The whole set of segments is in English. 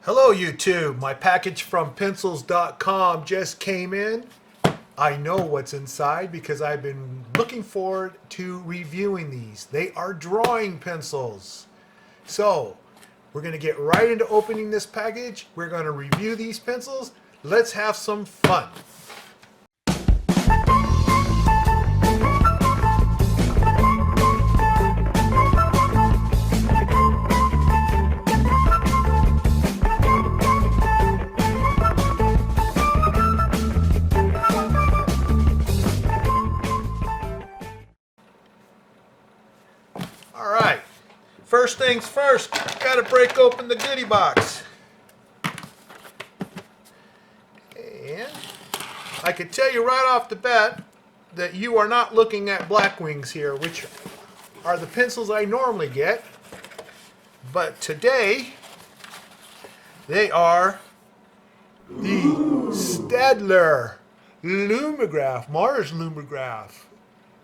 Hello YouTube, my package from pencils.com just came in. I know what's inside because I've been looking forward to reviewing these. They are drawing pencils. So we're going to get right into opening this package. We're going to review these pencils. Let's have some fun. Alright, first things first, gotta break open the goodie box. And I can tell you right off the bat that you are not looking at Blackwings here, which are the pencils I normally get. But today, they are the Staedtler Lumograph Mars Lumograph.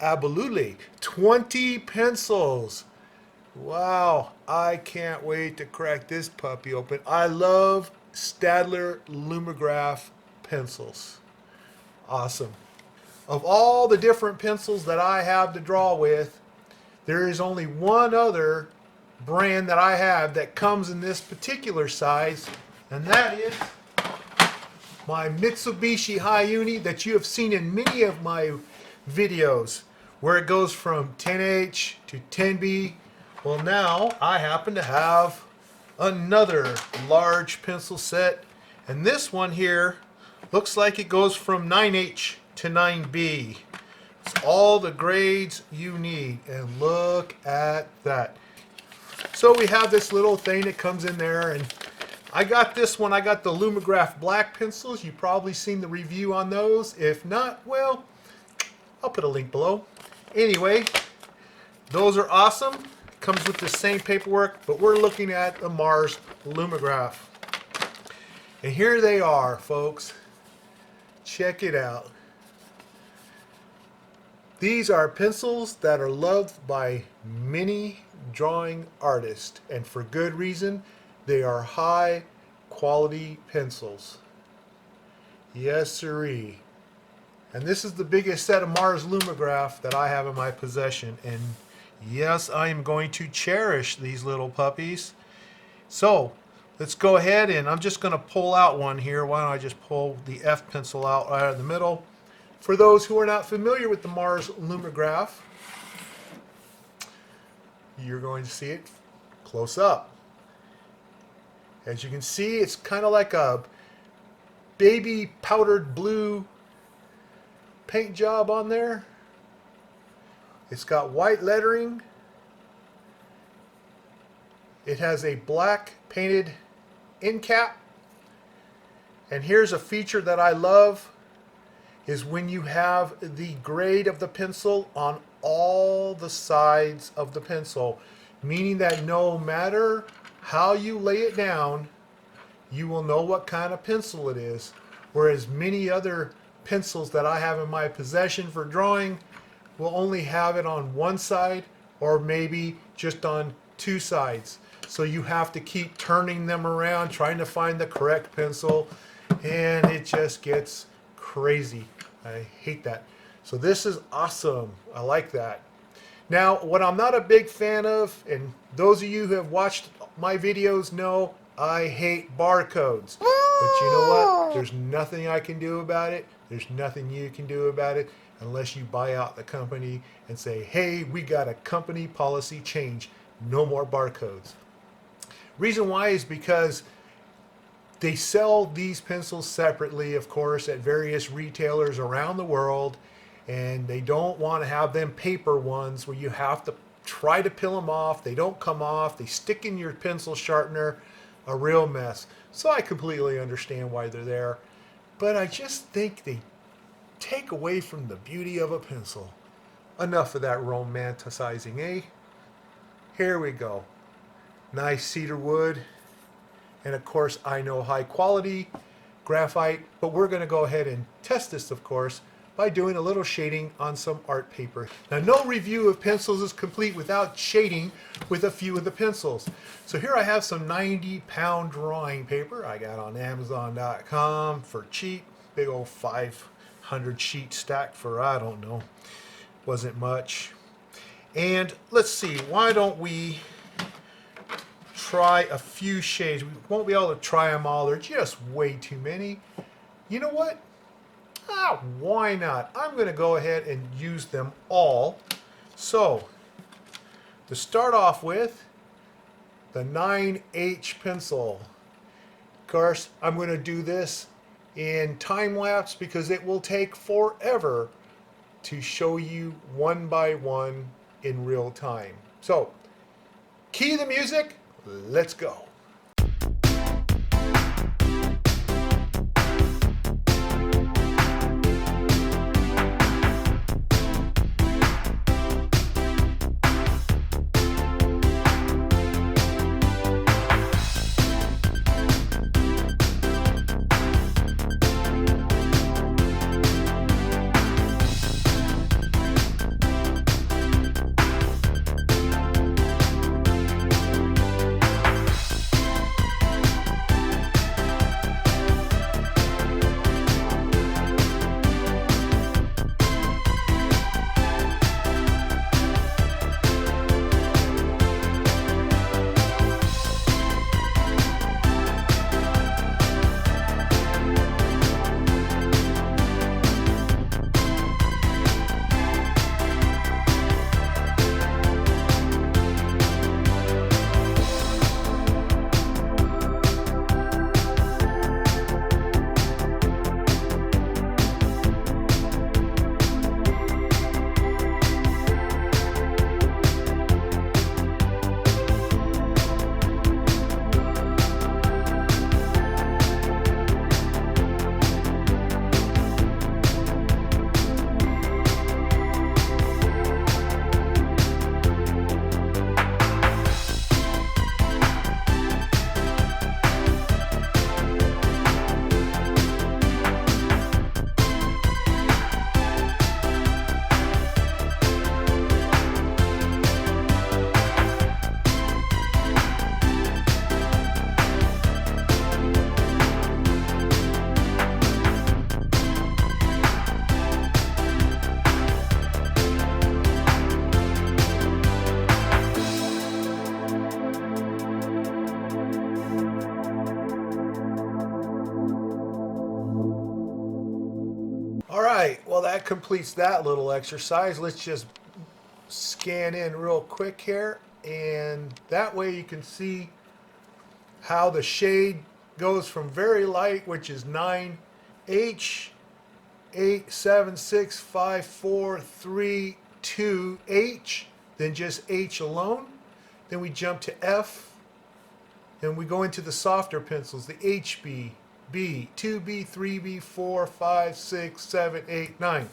Absolutely. 20 pencils. Wow, I can't wait to crack this puppy open. I love Staedtler Lumograph pencils. Awesome. Of all the different pencils that I have to draw with, there is only one other brand that I have that comes in this particular size, and that is my Mitsubishi Hayuni that you have seen in many of my videos, where it goes from 10H to 10B. Well, now I happen to have another large pencil set, and this one here looks like it goes from 9H to 9B. It's all the grades you need, and look at that. So we have this little thing that comes in there, and I got this one. I got the Lumograph Black pencils. You've probably seen the review on those. If not, well, I'll put a link below. Anyway, those are awesome. Comes with the same paperwork, but we're looking at the Mars Lumograph. And here they are, folks. Check it out. These are pencils that are loved by many drawing artists, and for good reason. They are high quality pencils. Yes, sirree. And this is the biggest set of Mars Lumograph that I have in my possession. And yes, I am going to cherish these little puppies. So let's go ahead, and I'm just going to pull out one here. Why don't I just pull the F pencil out right in the middle. For those who are not familiar with the Mars Lumograph, you're going to see it close up. As you can see, it's kind of like a baby powdered blue paint job on there. It's got white lettering. It has a black painted end cap. And here's a feature that I love, is when you have the grade of the pencil on all the sides of the pencil, meaning that no matter how you lay it down, you will know what kind of pencil it is. Whereas many other pencils that I have in my possession for drawing will only have it on one side, or maybe just on two sides. So you have to keep turning them around, trying to find the correct pencil, and it just gets crazy. I hate that. So this is awesome. I like that. Now, what I'm not a big fan of, and those of you who have watched my videos know, I hate barcodes. But you know what? There's nothing I can do about it. There's nothing you can do about it unless you buy out the company and say, hey, we got a company policy change. No more barcodes. Reason why is because they sell these pencils separately, of course, at various retailers around the world, and they don't want to have them paper ones where you have to try to peel them off. They don't come off. They stick in your pencil sharpener. A real mess. So I completely understand why they're there, but I just think they take away from the beauty of a pencil. Enough of that romanticizing, eh? Here we go. Nice cedar wood, and of course I know high quality graphite, but we're going to go ahead and test this, of course, by doing a little shading on some art paper. Now, no review of pencils is complete without shading with a few of the pencils. So here I have some 90-pound drawing paper I got on Amazon.com for cheap. Big old 500 sheet stack for, I don't know, wasn't much. And let's see, why don't we try a few shades? We won't be able to try them all. They're just way too many. You know what? Why not? I'm going to go ahead and use them all. So, to start off with, the 9H pencil. Of course, I'm going to do this in time lapse because it will take forever to show you one by one in real time. So, key the music, let's go. Alright, well that completes that little exercise. Let's just scan in real quick here, and that way you can see how the shade goes from very light, which is 9H, 8, 7, 6, 5, 4, 3, 2, H, then just H alone. Then we jump to F, then we go into the softer pencils, the HB, B, 2B, 3B, 4, 5, 6, 7, 8, 9.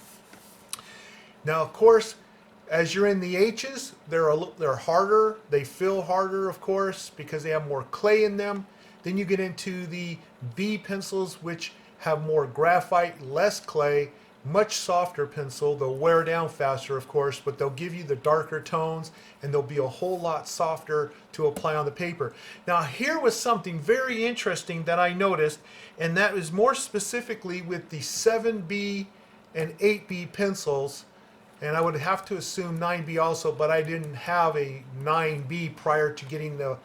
Now, of course, as you're in the H's, they're harder. They feel harder, of course, because they have more clay in them. Then you get into the B pencils, which have more graphite, less clay, much softer pencil. They'll wear down faster, of course, but they'll give you the darker tones, and they'll be a whole lot softer to apply on the paper. Now, here was something very interesting that I noticed, and that is more specifically with the 7B and 8B pencils, and I would have to assume 9B also, but I didn't have a 9B prior to getting the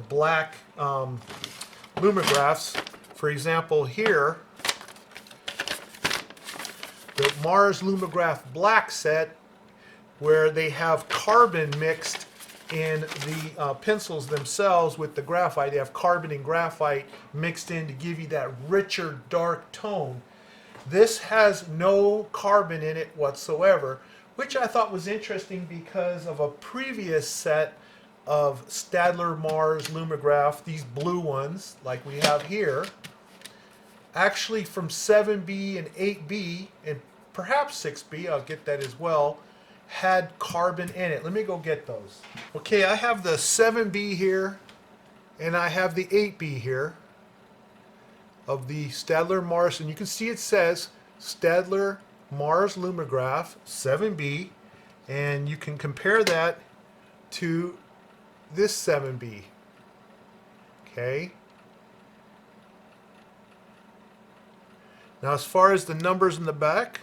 black lumographs. For example, here, the Mars Lumograph Black set, where they have carbon mixed in the pencils themselves with the graphite. They have carbon and graphite mixed in to give you that richer dark tone. This has no carbon in it whatsoever, which I thought was interesting because of a previous set of Staedtler Mars Lumograph, these blue ones like we have here, actually from 7B and 8B and perhaps 6B, I'll get that as well, had carbon in it. Let me go get those. Okay, I have the 7B here and I have the 8B here of the Staedtler Mars, and you can see it says Staedtler Mars Lumograph 7B, and you can compare that to this 7B. Okay. Now, as far as the numbers in the back,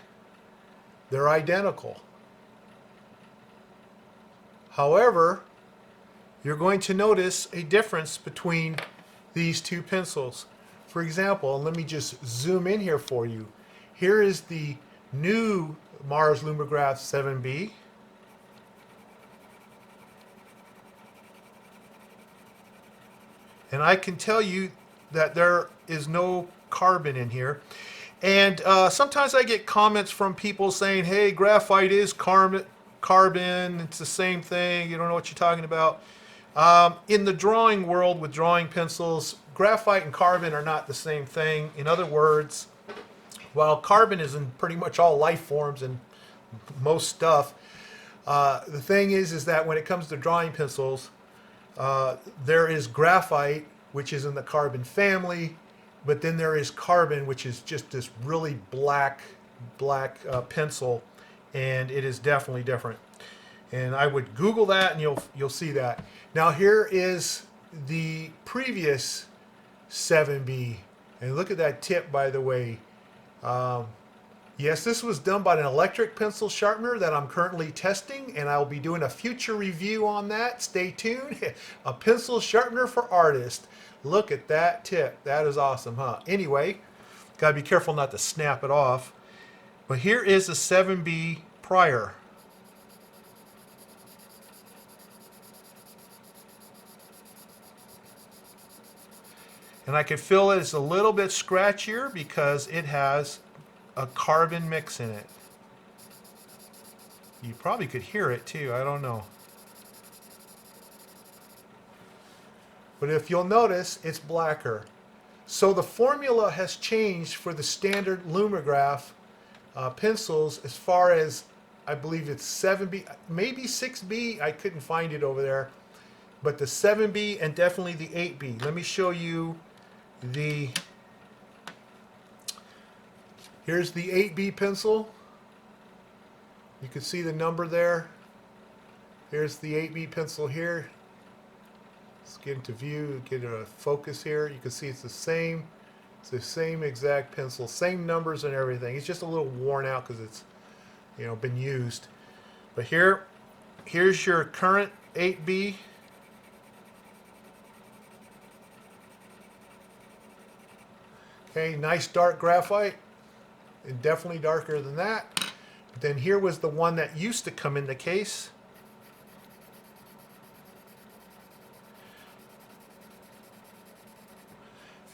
they're identical. However, you're going to notice a difference between these two pencils. For example, let me just zoom in here for you. Here is the new Mars Lumograph 7B. And I can tell you that there is no carbon in here. And sometimes I get comments from people saying, hey, graphite is carbon, it's the same thing, you don't know what you're talking about. In the drawing world with drawing pencils, graphite and carbon are not the same thing. In other words, while carbon is in pretty much all life forms and most stuff, the thing is that when it comes to drawing pencils, there is graphite, which is in the carbon family, but then there is carbon, which is just this really black pencil, and it is definitely different. And I would Google that, and you'll see that. Now here is the previous 7B, and look at that tip, by the way. Yes, this was done by an electric pencil sharpener that I'm currently testing, and I'll be doing a future review on that. Stay tuned. A pencil sharpener for artists. Look at that tip. That is awesome, huh? Anyway, gotta be careful not to snap it off. But here is the 7B prior. And I can feel it's a little bit scratchier because it has a carbon mix in it. You probably could hear it too, I don't know. But if you'll notice, it's blacker. So the formula has changed for the standard Lumograph pencils as far as, I believe it's 7B, maybe 6B, I couldn't find it over there. But the 7B and definitely the 8B. Let me show you here's the 8B pencil. You can see the number there. Here's the 8B pencil here. Let's get into view, get a focus here. You can see it's the same exact pencil, same numbers and everything. It's just a little worn out because it's, been used. But here's your current 8B. Okay, nice dark graphite, and definitely darker than that. But then here was the one that used to come in the case.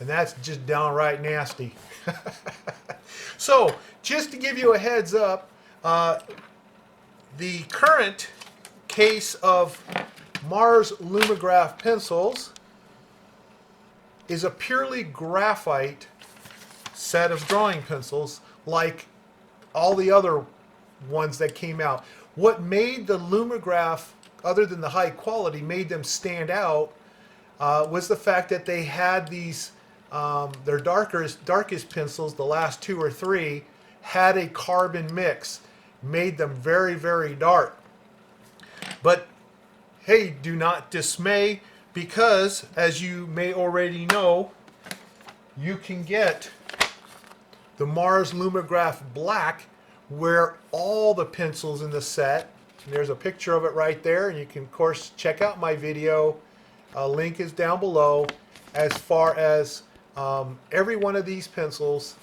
And that's just downright nasty. So, just to give you a heads up, the current case of Mars Lumograph pencils is a purely graphite set of drawing pencils, like all the other ones that came out. What made the Lumograph, other than the high quality, made them stand out was the fact that they had these, their darkest pencils, the last 2 or 3, had a carbon mix, made them very, very dark. But hey, do not dismay, because as you may already know, you can get the Mars Lumograph Black, where all the pencils in the set, and there's a picture of it right there, and you can of course check out my video, link is down below, as far as every one of these pencils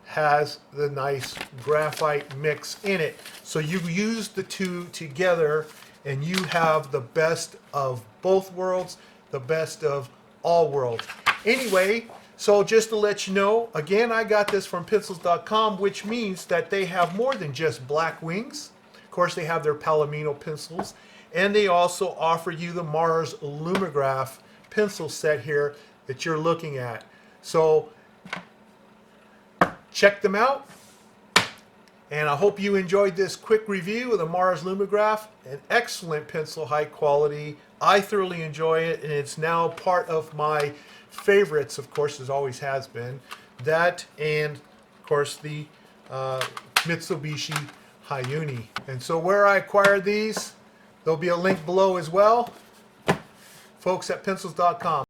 has the nice graphite mix in it. So you use the two together and you have the best of both worlds, the best of all worlds. Anyway, so just to let you know, again, I got this from pencils.com, which means that they have more than just black wings. Of course, they have their Palomino pencils, and they also offer you the Mars Lumograph pencil set here that you're looking at. So check them out, and I hope you enjoyed this quick review of the Mars Lumograph. An excellent pencil, high quality. I thoroughly enjoy it, and it's now part of my favorites, of course, as always has been. That and, of course, the Mitsubishi Hayuni. And so where I acquired these, there'll be a link below as well. Folks at pencils.com.